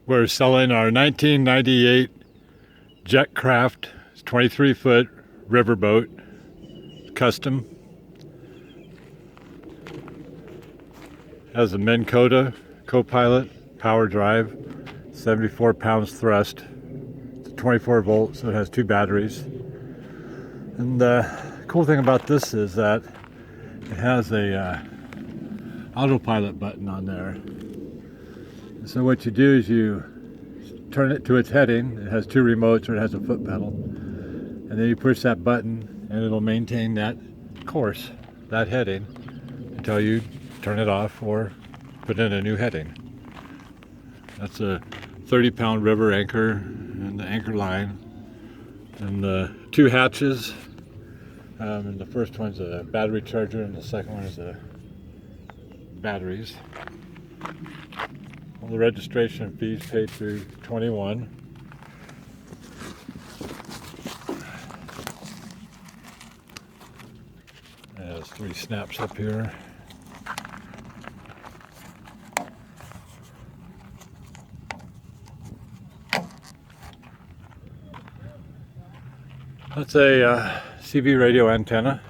We're selling our 1998 Jetcraft 23-foot riverboat, custom. Has a Minn Kota co-pilot, power drive, 74 pounds thrust. It's 24 volts, so it has 2 batteries. And the cool thing about this is that it has a autopilot button on there. So what you do is you turn it to its heading. It has 2 remotes, or it has a foot pedal, and then you push that button and it'll maintain that course, that heading, until you turn it off or put in a new heading. That's a 30-pound river anchor and the anchor line, and the 2 hatches, and the first one's a battery charger and the second one is the batteries. All the registration fees paid through 21. It has 3 snaps up here. That's a CB radio antenna.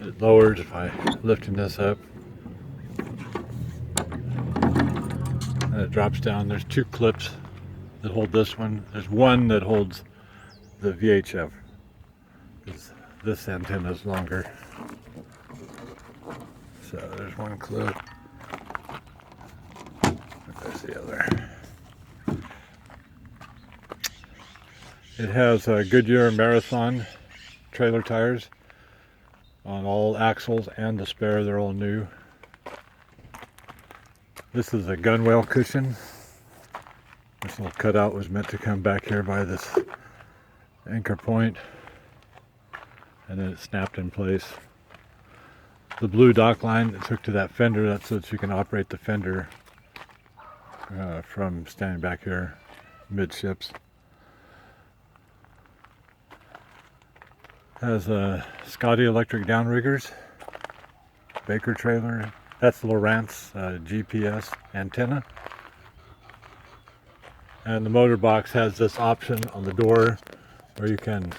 It lowers if I lifting this up. And it drops down. There's 2 clips that hold this one. There's one that holds the VHF. This antenna is longer. So there's 1 clip. There's the other. It has Goodyear Marathon trailer tires on all axles and the spare. They're all new. This is a gunwale cushion. This little cutout was meant to come back here by this anchor point, and then it snapped in place. The blue dock line that took to that fender, that's so that you can operate the fender from standing back here midships. Has a Scotty Electric downriggers, Baker trailer. That's the Lowrance GPS antenna. And the motor box has this option on the door where you can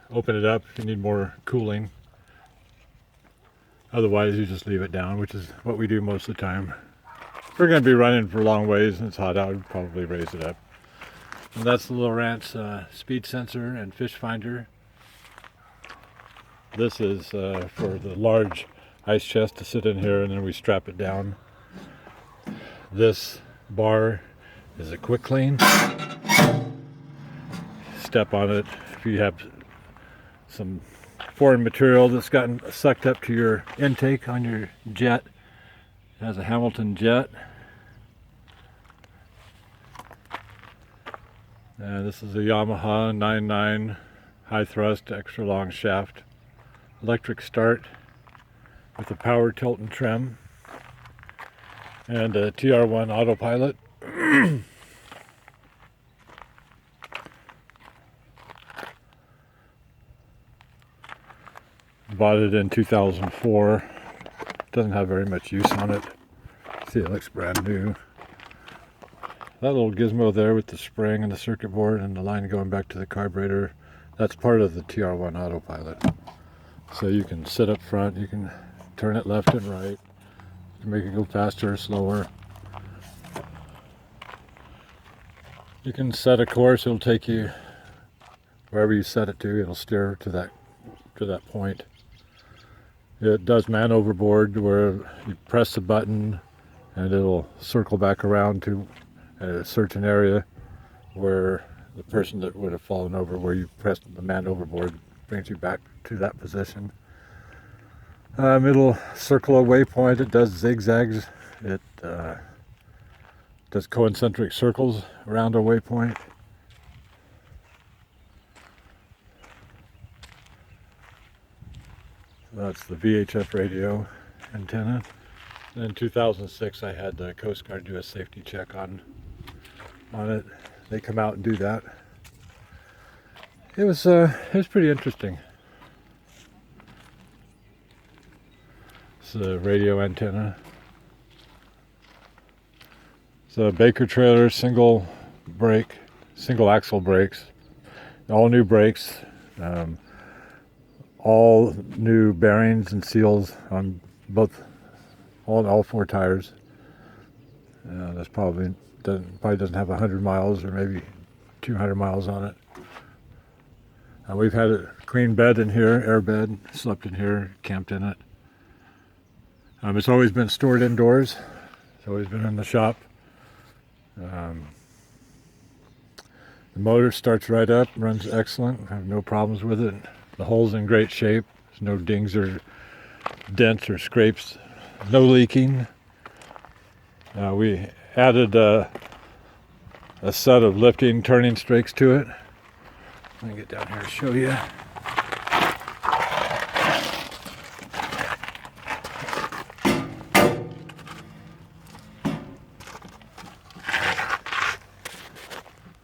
open it up if you need more cooling. Otherwise you just leave it down, which is what we do most of the time. If we're going to be running for long ways and it's hot out, we'd probably raise it up. And that's the Lowrance speed sensor and fish finder. This is for the large ice chest to sit in here, and then we strap it down. This bar is a quick clean. Step on it if you have some foreign material that's gotten sucked up to your intake on your jet. It has a Hamilton jet. And this is a Yamaha 99 high thrust extra long shaft. Electric start with a power tilt and trim, and a TR1 autopilot. Bought it in 2004. Doesn't have very much use on it. See, it looks brand new. That little gizmo there with the spring and the circuit board and the line going back to the carburetor, that's part of the TR1 autopilot. So you can sit up front, you can turn it left and right, you can make it go faster or slower. You can set a course, it'll take you wherever you set it to, it'll steer to that point. It does man overboard, where you press the button and it'll circle back around to a certain area where the person that would have fallen over, where you pressed the man overboard, brings you back to that position. It'll circle a waypoint. It does zigzags. It does concentric circles around a waypoint. That's the VHF radio antenna. And in 2006 I had the Coast Guard do a safety check on it. They come out and do that. It was pretty interesting. It's a radio antenna. a Baker trailer, single axle brakes, all new brakes, all new bearings and seals on all 4 tires. That's probably doesn't have 100 miles or maybe 200 miles on it. We've had a clean bed in here, air bed, slept in here, camped in it. It's always been stored indoors. It's always been in the shop. The motor starts right up, runs excellent. I have no problems with it. The hull's in great shape. There's no dings or dents or scrapes. No leaking. We added a set of lifting, turning strakes to it. Let me get down here and show you.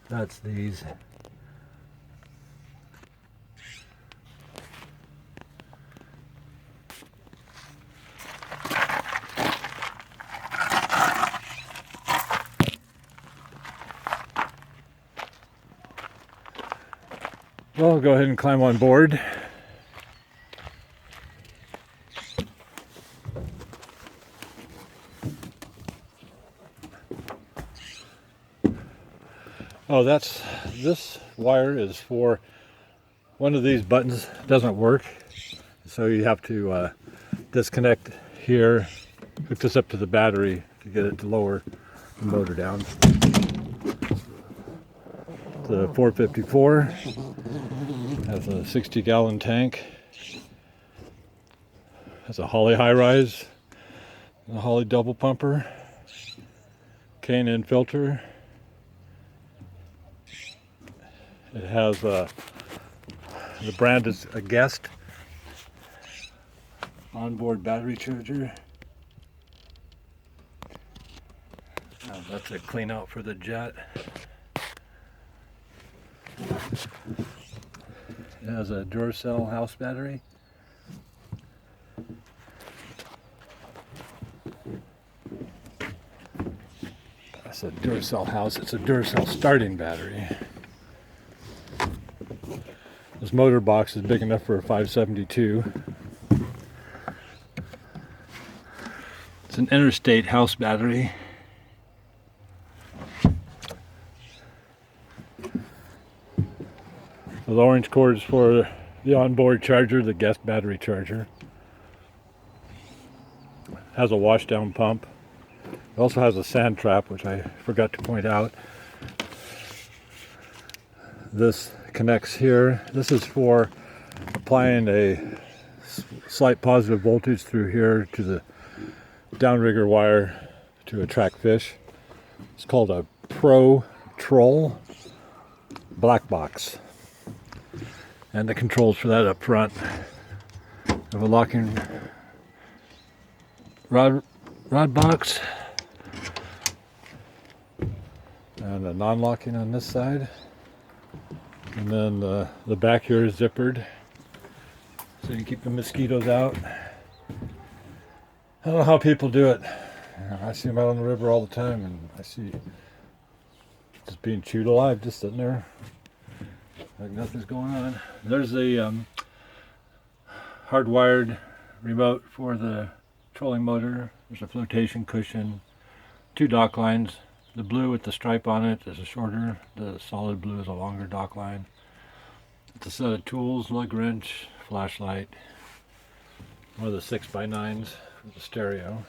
That's these. Well, I'll go ahead and climb on board. Oh, this wire is for one of these buttons doesn't work, so you have to disconnect here, hook this up to the battery to get it to lower the motor down. The 454 has a 60-gallon tank, has a Holley high rise, a Holley double pumper, K&N filter. It has the brand is a Guest onboard battery charger. That's a clean out for the Jet. It has a Duracell house battery. I said Duracell house, it's a Duracell starting battery. This motor box is big enough for a 572. It's an Interstate house battery. The orange cord is for the onboard charger, the Guest battery charger. It has a washdown pump. It also has a sand trap, which I forgot to point out. This connects here. This is for applying a slight positive voltage through here to the downrigger wire to attract fish. It's called a Pro Troll black box. And the controls for that up front. Have a locking rod box and a non-locking on this side. And then the back here is zippered, so you keep the mosquitoes out. I don't know how people do it. I see them out on the river all the time, and I see just being chewed alive, just sitting there like nothing's going on. There's the hardwired remote for the trolling motor. There's a flotation cushion, 2 dock lines. The blue with the stripe on it is a shorter, the solid blue is a longer dock line. It's a set of tools, lug wrench, flashlight, one of the 6x9s with the stereo.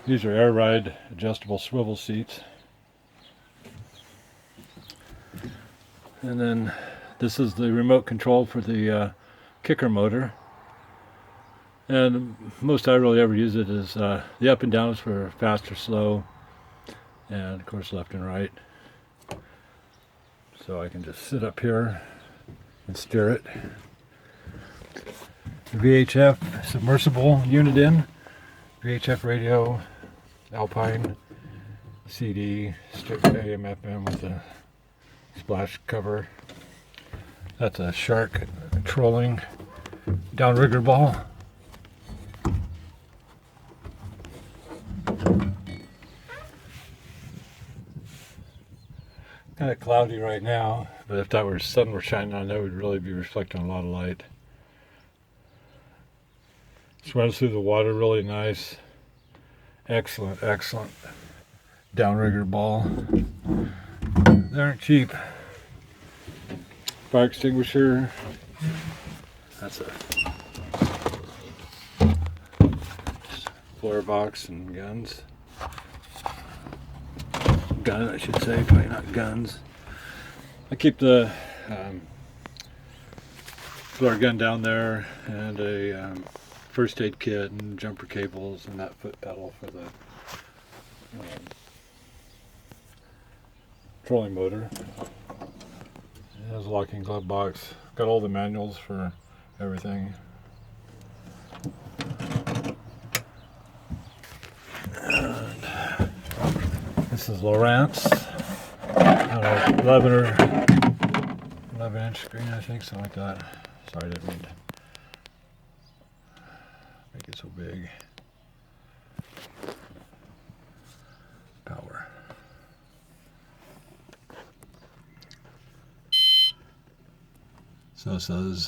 These are air ride adjustable swivel seats. And then this is the remote control for the kicker motor. And most I really ever use it is the up and down is for fast or slow. And of course left and right. So I can just sit up here and steer it. The VHF submersible unit in. VHF radio, Alpine, CD, AM FM with a splash cover. That's a shark trolling downrigger ball. kind of cloudy right now, but if that were sun were shining on, that would really be reflecting a lot of light. Just runs through the water really nice. Excellent, excellent downrigger ball. They aren't cheap. Fire extinguisher. That's a flare box and guns. Gun, I should say, probably not guns. I keep the flare gun down there, and a first aid kit and jumper cables and that foot pedal for the trolling motor. It has a locking glove box. Got all the manuals for everything. And this is Lowrance. I don't know, 11 or 11-inch screen, I think, something like that. Sorry, I didn't mean to make it so big. Power. So it says,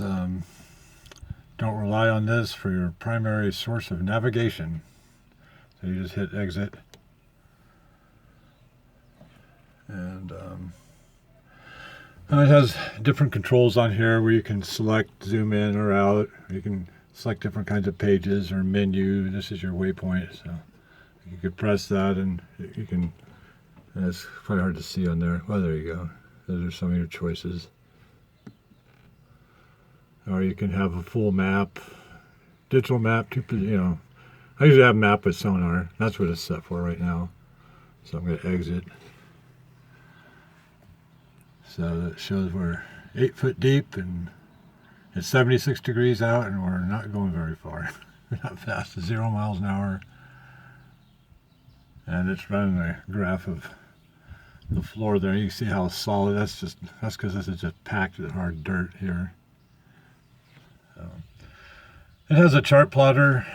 don't rely on this for your primary source of navigation. So you just hit exit. And it has different controls on here where you can select zoom in or out. You can select different kinds of pages or menu. This is your waypoint, so you could press that and you can, and it's probably hard to see on there. Well, there you go. Those are some of your choices. Or you can have a full map, digital map, I usually have a map with sonar. That's what it's set for right now. So I'm going to exit. So it shows we're 8 foot deep and it's 76 degrees out and we're not going very far. We're not fast, 0 miles an hour. And it's running a graph of the floor there. You can see how solid, that's because this is just packed with hard dirt here. It has a chart plotter,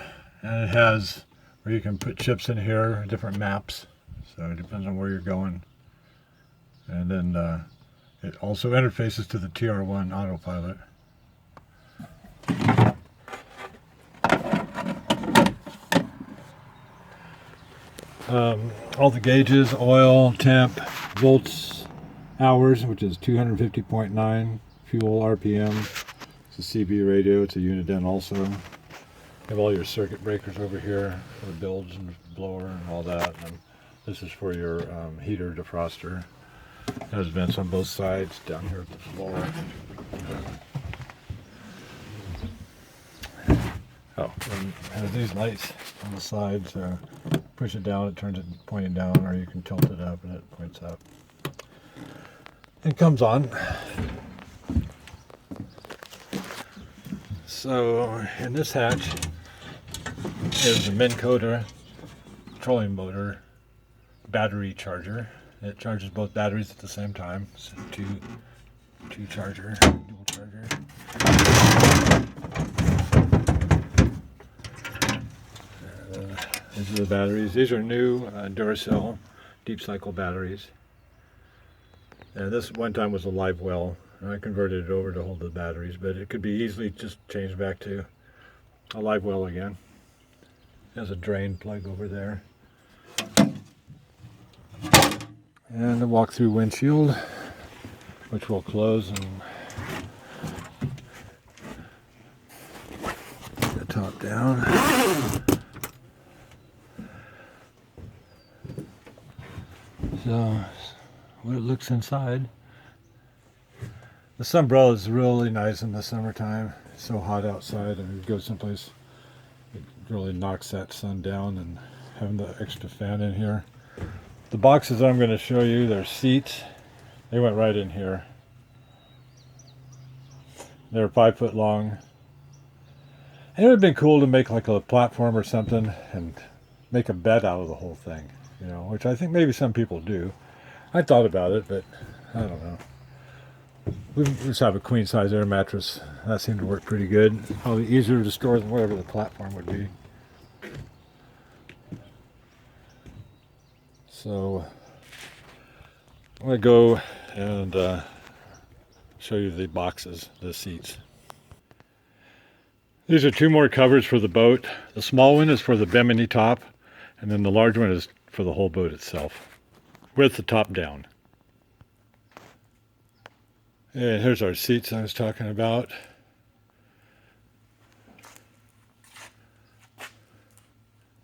and it has where you can put chips in here, different maps, so it depends on where you're going. And then it also interfaces to the TR1 autopilot. All the gauges, oil, temp, volts, hours, which is 250.9, fuel, RPM. It's a CB radio, it's a Uniden also. You have all your circuit breakers over here for the bilge and blower and all that. And this is for your heater defroster. It has vents on both sides down here at the floor. Oh, and it has these lights on the sides. Push it down, it turns it pointing down, or you can tilt it up and it points up. It comes on. So in this hatch is the Minn Kota trolling motor battery charger. It charges both batteries at the same time. It's a two charger, dual charger. These are the batteries. These are new Duracell deep cycle batteries. And this one time was a live well. I converted it over to hold the batteries, but it could be easily just changed back to a live well again. There's a drain plug over there. And the walk-through windshield, which will close and the top down. So, what it looks inside. The sunbrella is really nice in the summertime. It's so hot outside, and you go someplace, it really knocks that sun down, and having the extra fan in here. The boxes I'm going to show you, they're seats. They went right in here. They're 5 foot long. And it would have been cool to make like a platform or something and make a bed out of the whole thing, which I think maybe some people do. I thought about it, but I don't know. We just have a queen size air mattress. That seemed to work pretty good. Probably easier to store than whatever the platform would be. So I'm going to go and show you the boxes, the seats. These are two more covers for the boat. The small one is for the bimini top, and then the large one is for the whole boat itself, with the top down. And here's our seats I was talking about.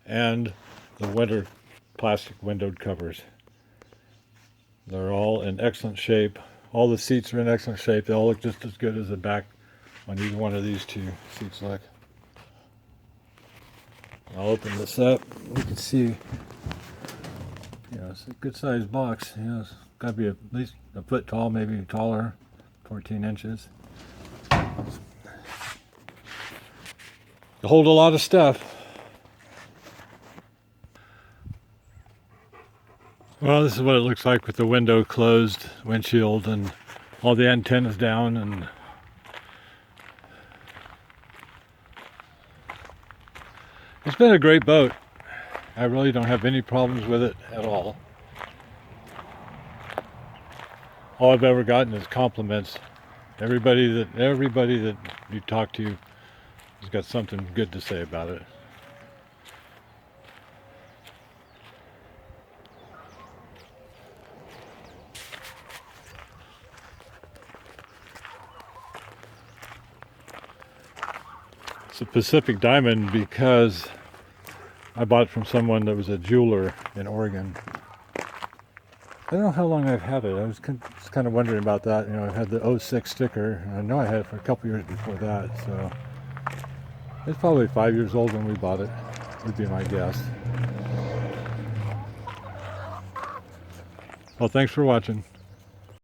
And the winter plastic windowed covers. They're all in excellent shape. All the seats are in excellent shape. They all look just as good as the back on either one of these two seats look. I'll open this up. You can see, you know, it's a good sized box. You know, it's got to be at least a foot tall, maybe taller, 14 inches. They hold a lot of stuff. Well, this is what it looks like with the window closed, windshield, and all the antennas down. And it's been a great boat. I really don't have any problems with it at all. All I've ever gotten is compliments. Everybody that you talk to has got something good to say about it. It's a Pacific Diamond because I bought it from someone that was a jeweler in Oregon. I don't know how long I've had it. I was just kind of wondering about that. You know, I had the 06 sticker, and I know I had it for a couple years before that, so it's probably 5 years old when we bought it, would be my guess. Well, thanks for watching.